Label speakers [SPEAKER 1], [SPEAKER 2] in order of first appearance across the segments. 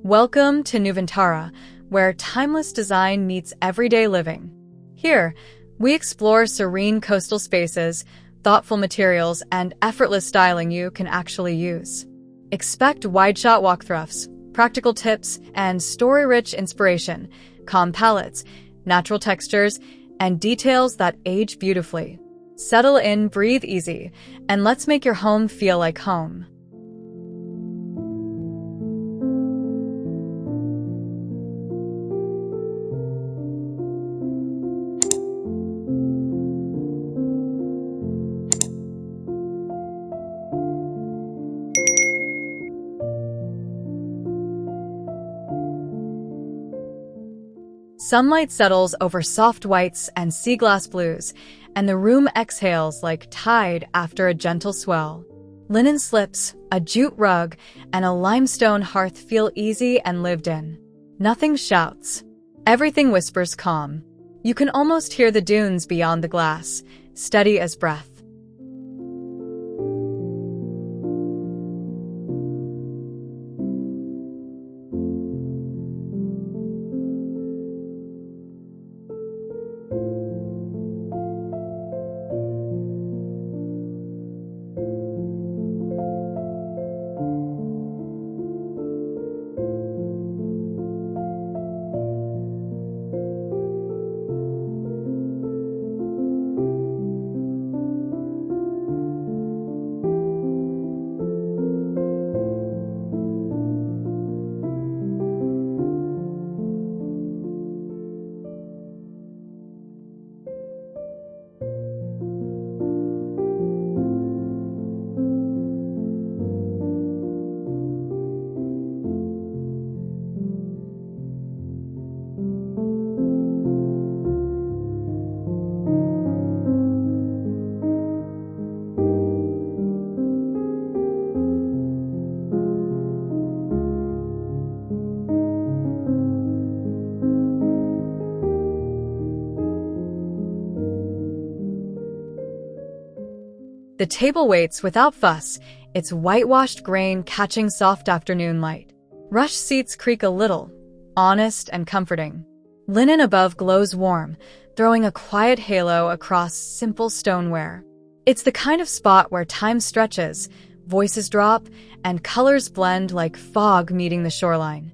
[SPEAKER 1] Welcome to Nuvantara, where timeless design meets everyday living. Here, we explore serene coastal spaces, thoughtful materials, and effortless styling you can actually use. Expect wide-shot walkthroughs, practical tips, and story-rich inspiration, calm palettes, natural textures, and details that age beautifully. Settle in, breathe easy, and let's make your home feel like home. Sunlight settles over soft whites and sea glass blues, and the room exhales like tide after a gentle swell. Linen slips, a jute rug, and a limestone hearth feel easy and lived in. Nothing shouts. Everything whispers calm. You can almost hear the dunes beyond the glass, steady as breath. The table waits without fuss, its whitewashed grain catching soft afternoon light. Rush seats creak a little, honest and comforting. Linen above glows warm, throwing a quiet halo across simple stoneware. It's the kind of spot where time stretches, voices drop, and colors blend like fog meeting the shoreline.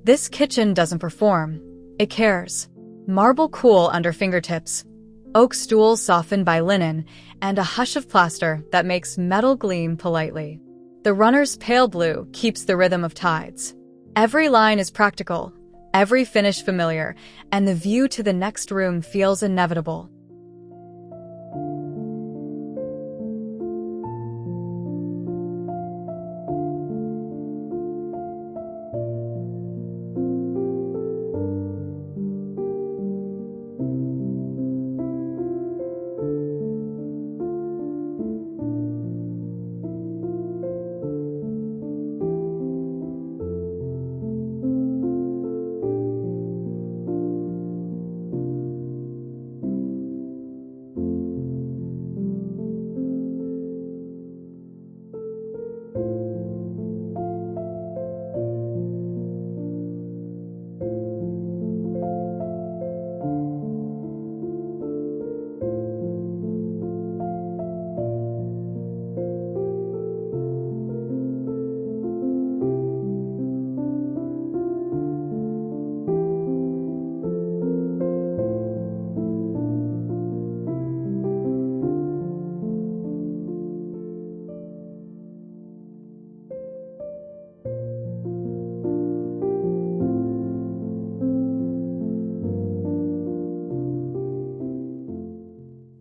[SPEAKER 1] This kitchen doesn't perform, it cares. Marble cool under fingertips, oak stools softened by linen, and a hush of plaster that makes metal gleam politely. The runner's pale blue keeps the rhythm of tides. Every line is practical, every finish familiar, and the view to the next room feels inevitable.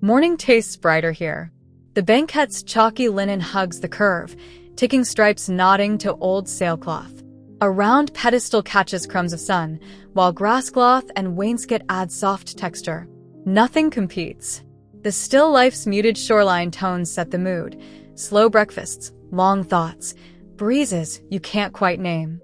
[SPEAKER 1] Morning tastes brighter here. The banquette's chalky linen hugs the curve, ticking stripes nodding to old sailcloth. A round pedestal catches crumbs of sun, while grasscloth and wainscot add soft texture. Nothing competes. The still life's muted shoreline tones set the mood. Slow breakfasts, long thoughts, breezes you can't quite name.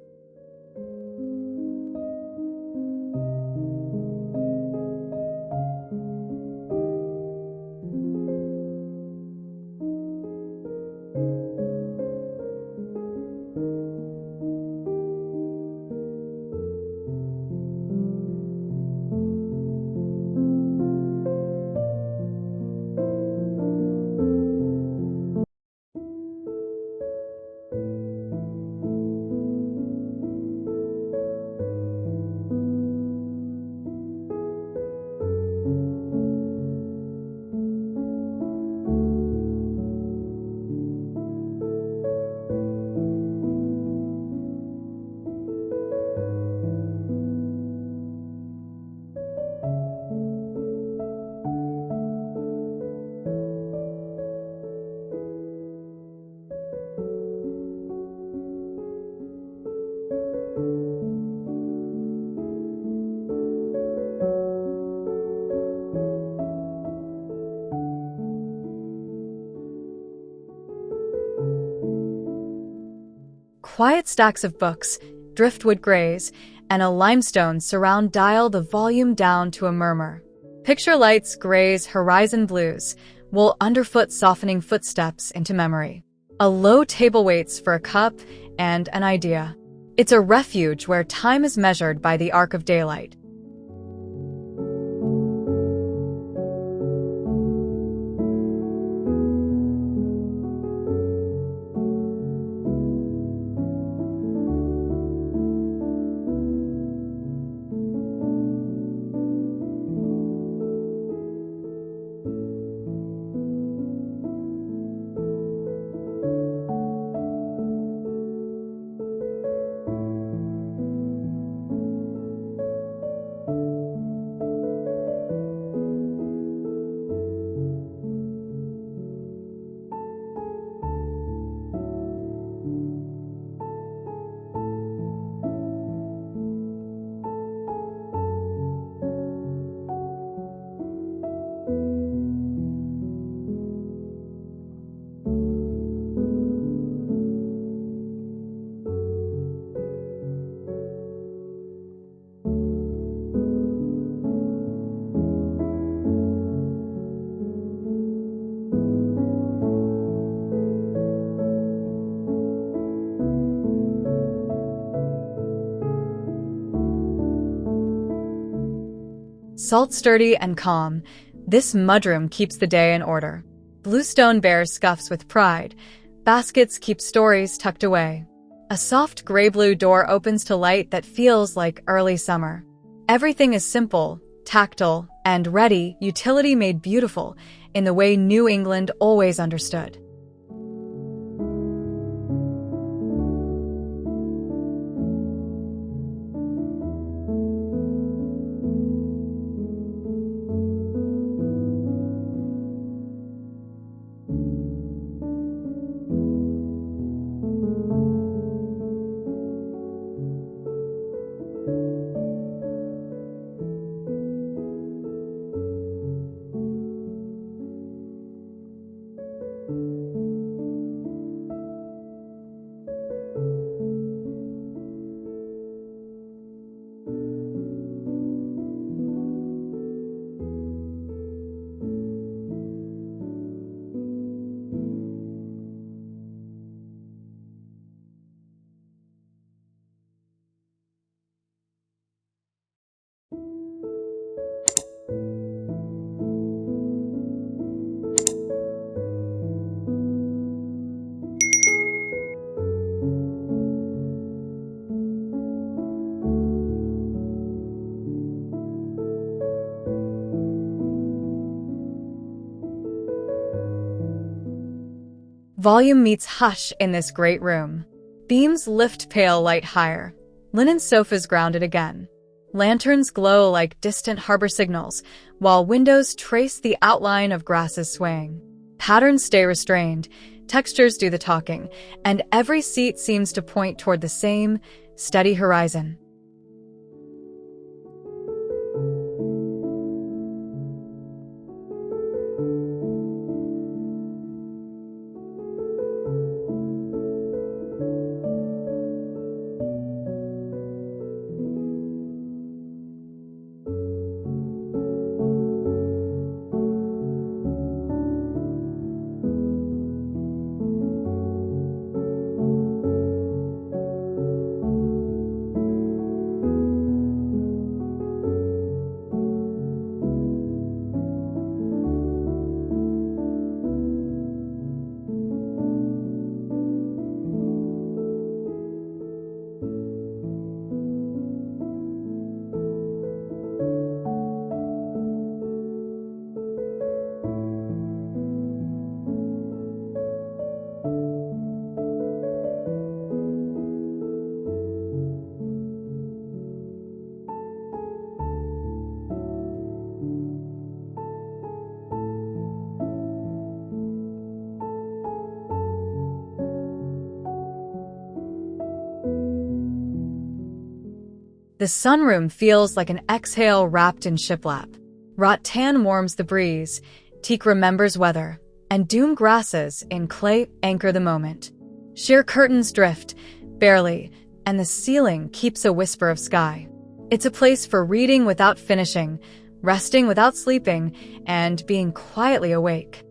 [SPEAKER 1] Quiet stacks of books, driftwood grays, and a limestone surround dial the volume down to a murmur. Picture lights, grays, horizon blues, wool underfoot softening footsteps into memory. A low table waits for a cup and an idea. It's a refuge where time is measured by the arc of daylight. Salt sturdy and calm, this mudroom keeps the day in order. Bluestone bears scuffs with pride. Baskets keep stories tucked away. A soft gray-blue door opens to light that feels like early summer. Everything is simple, tactile, and ready, utility made beautiful in the way New England always understood. Volume meets hush in this great room. Beams lift pale light higher. Linen sofas grounded again. Lanterns glow like distant harbor signals, while windows trace the outline of grasses swaying. Patterns stay restrained, textures do the talking, and every seat seems to point toward the same steady horizon. The sunroom feels like an exhale wrapped in shiplap. Rattan warms the breeze, teak remembers weather, and doom grasses in clay anchor the moment. Sheer curtains drift, barely, and the ceiling keeps a whisper of sky. It's a place for reading without finishing, resting without sleeping, and being quietly awake.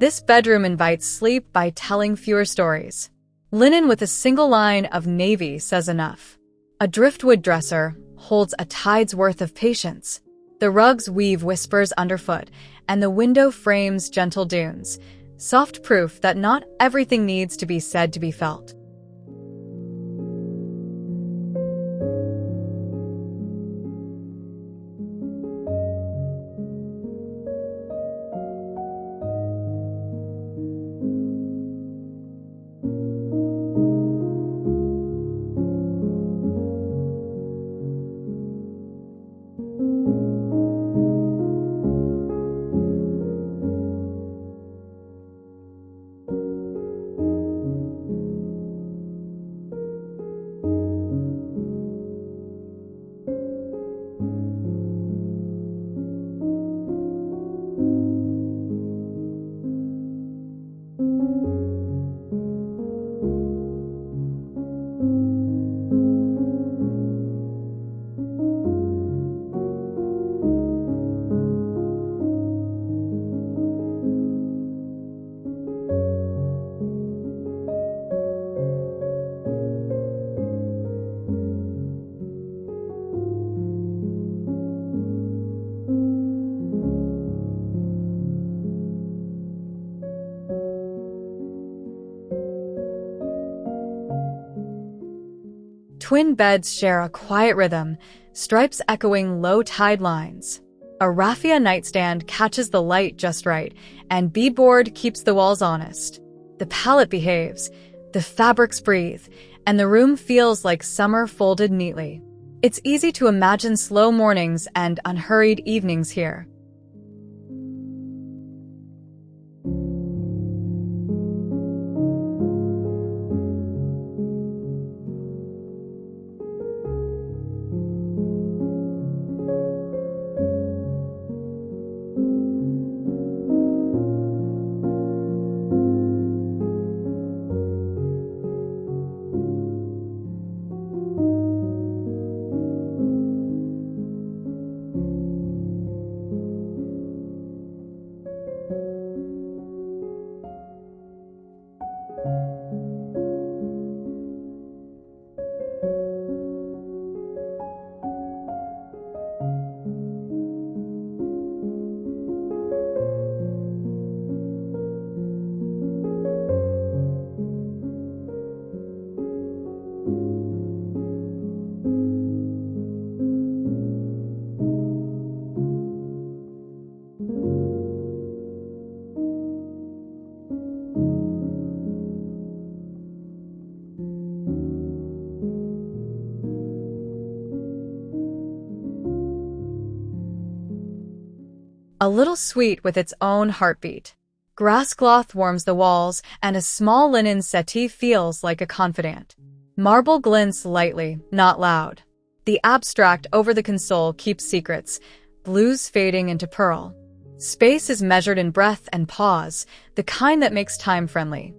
[SPEAKER 1] This bedroom invites sleep by telling fewer stories. Linen with a single line of navy says enough. A driftwood dresser holds a tide's worth of patience. The rugs weave whispers underfoot, and the window frames gentle dunes, soft proof that not everything needs to be said to be felt. Twin beds share a quiet rhythm, stripes echoing low tide lines. A raffia nightstand catches the light just right, and beadboard keeps the walls honest. The palette behaves, the fabrics breathe, and the room feels like summer folded neatly. It's easy to imagine slow mornings and unhurried evenings here. A little suite with its own heartbeat. Grass cloth warms the walls, and a small linen settee feels like a confidant. Marble glints lightly, not loud. The abstract over the console keeps secrets, blues fading into pearl. Space is measured in breath and pause, the kind that makes time friendly.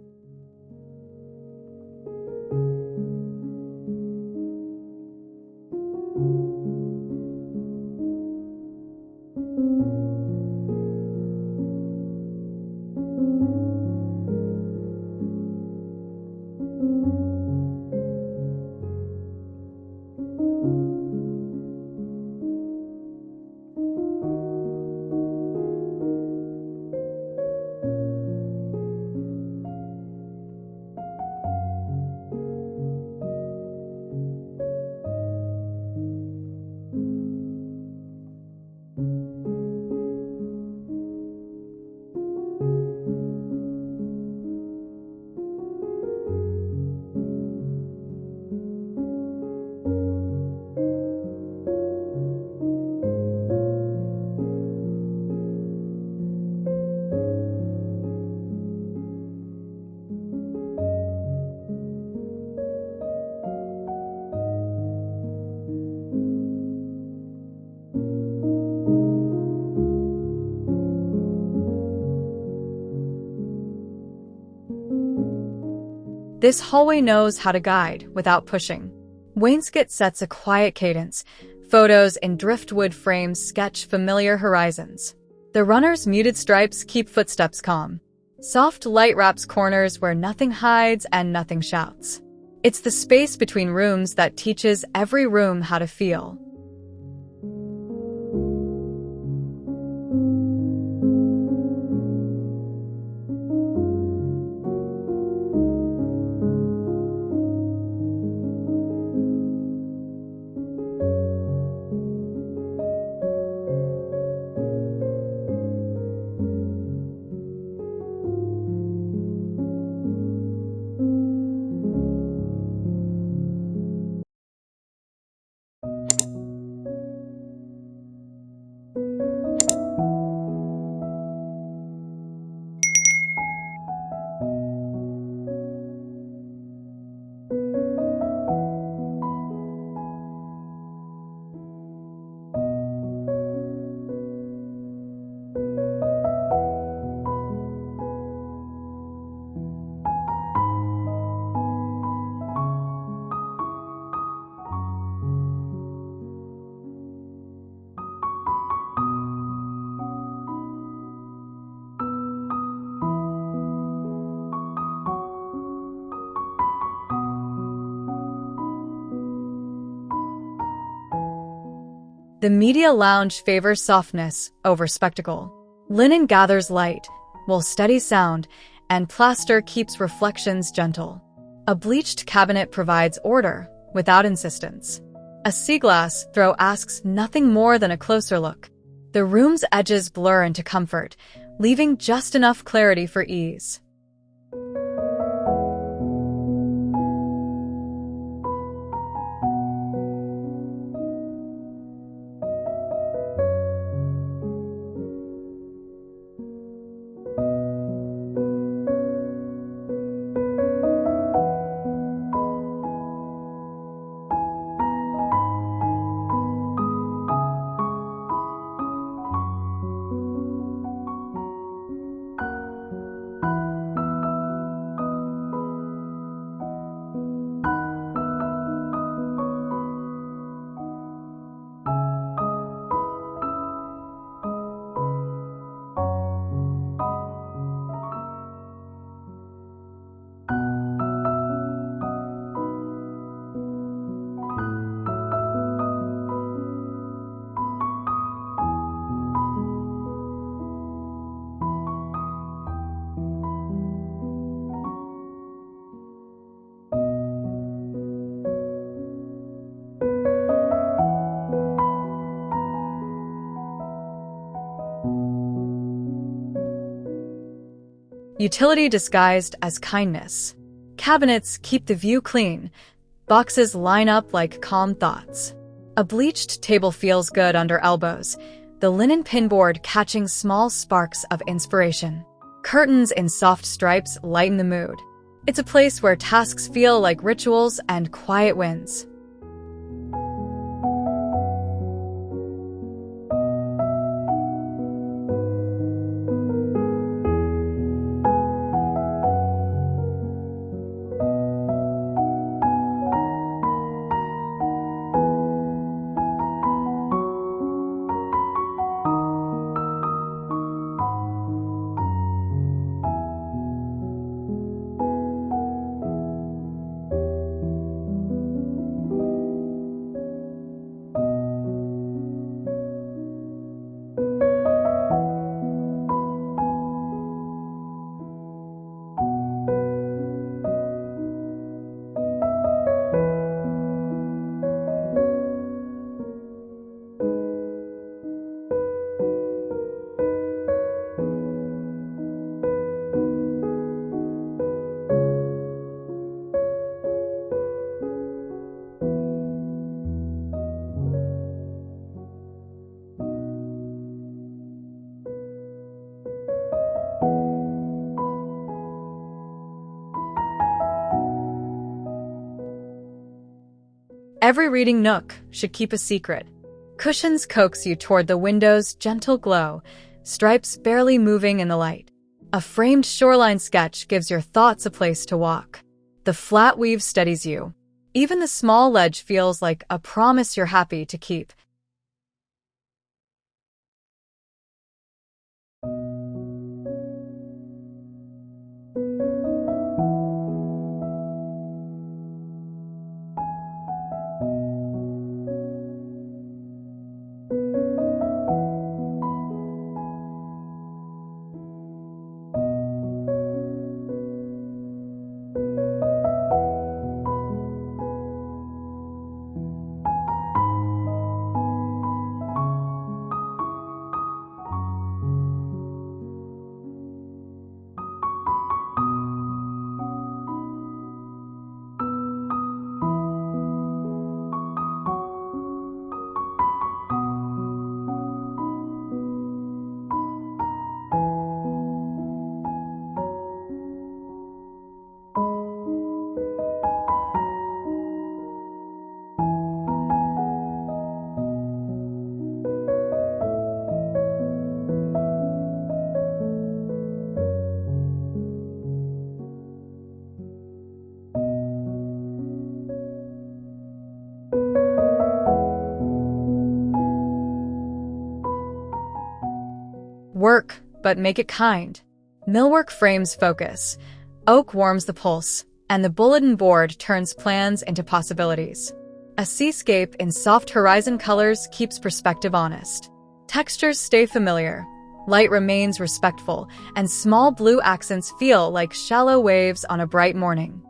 [SPEAKER 1] This hallway knows how to guide without pushing. Wainscot sets a quiet cadence. Photos in driftwood frames sketch familiar horizons. The runner's muted stripes keep footsteps calm. Soft light wraps corners where nothing hides and nothing shouts. It's the space between rooms that teaches every room how to feel. The media lounge favors softness over spectacle. Linen gathers light, while steady sound, and plaster keeps reflections gentle. A bleached cabinet provides order, without insistence. A sea glass throw asks nothing more than a closer look. The room's edges blur into comfort, leaving just enough clarity for ease. Utility disguised as kindness. Cabinets keep the view clean. Boxes line up like calm thoughts. A bleached table feels good under elbows, the linen pinboard catching small sparks of inspiration. Curtains in soft stripes lighten the mood. It's a place where tasks feel like rituals and quiet wins. Every reading nook should keep a secret. Cushions coax you toward the window's gentle glow, stripes barely moving in the light. A framed shoreline sketch gives your thoughts a place to walk. The flat weave steadies you. Even the small ledge feels like a promise you're happy to keep. Work, but make it kind. Millwork frames focus. Oak warms the pulse, and the bulletin board turns plans into possibilities. A seascape in soft horizon colors keeps perspective honest. Textures stay familiar. Light remains respectful, and small blue accents feel like shallow waves on a bright morning.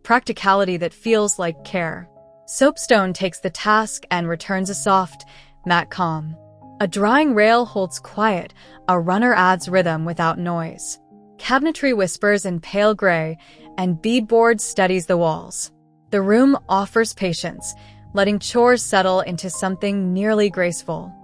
[SPEAKER 1] Practicality that feels like care. Soapstone takes the task and returns a soft, matte calm. A drying rail holds quiet, a runner adds rhythm without noise. Cabinetry whispers in pale gray, and beadboard steadies the walls. The room offers patience, letting chores settle into something nearly graceful.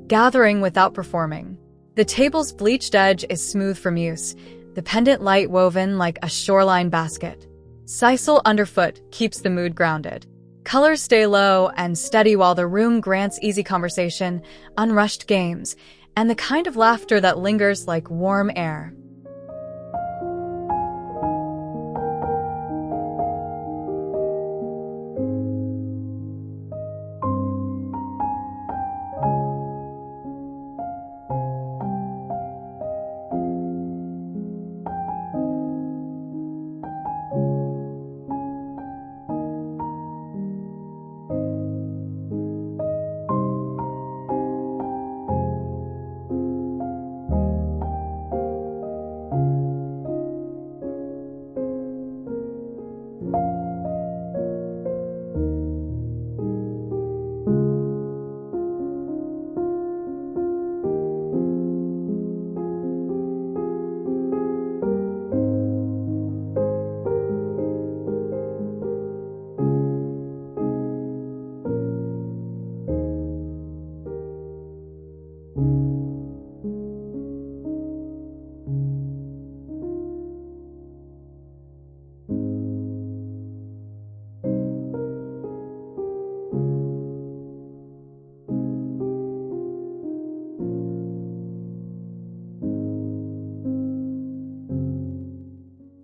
[SPEAKER 1] Gathering without performing. The table's bleached edge is smooth from use, the pendant light woven like a shoreline basket. Sisal underfoot keeps the mood grounded. Colors stay low and steady while the room grants easy conversation, unrushed games, and the kind of laughter that lingers like warm air.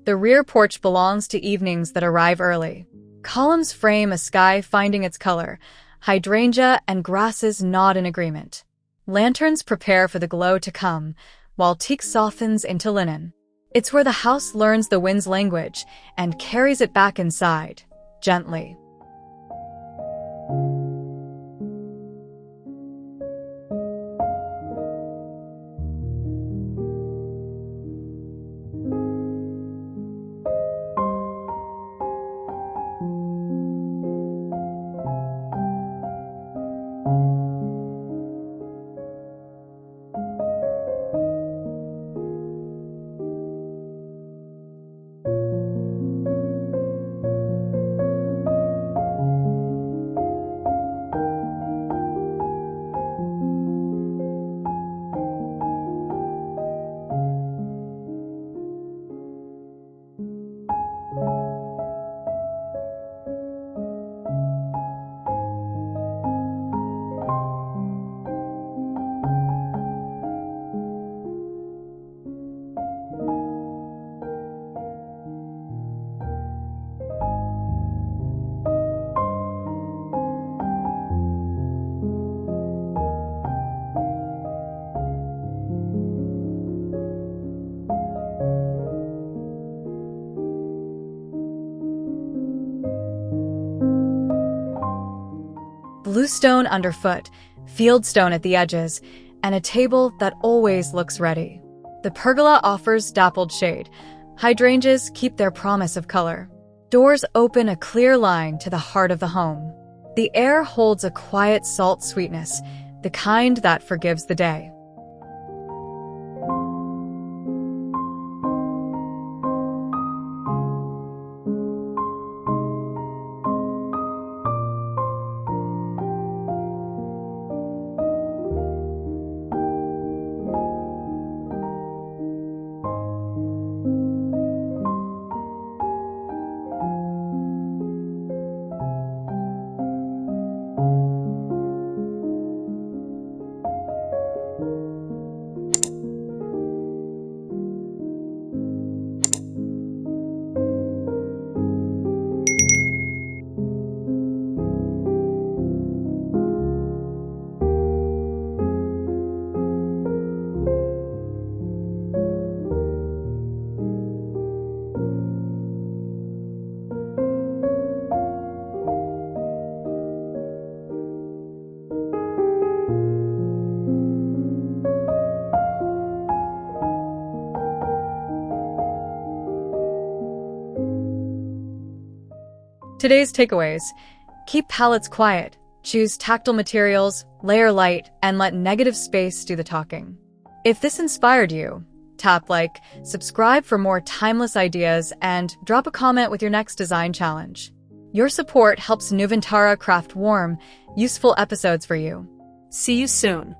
[SPEAKER 1] The rear porch belongs to evenings that arrive early. Columns frame a sky finding its color. Hydrangea and grasses nod in agreement. Lanterns prepare for the glow to come, while teak softens into linen. It's where the house learns the wind's language and carries it back inside, gently. Bluestone underfoot, fieldstone at the edges, and a table that always looks ready. The pergola offers dappled shade. Hydrangeas keep their promise of color. Doors open a clear line to the heart of the home. The air holds a quiet salt sweetness, the kind that forgives the day. Today's takeaways: keep palettes quiet, choose tactile materials, layer light, and let negative space do the talking. If this inspired you, tap like, subscribe for more timeless ideas, and drop a comment with your next design challenge. Your support helps Nuvantara craft warm, useful episodes for you.
[SPEAKER 2] See you soon.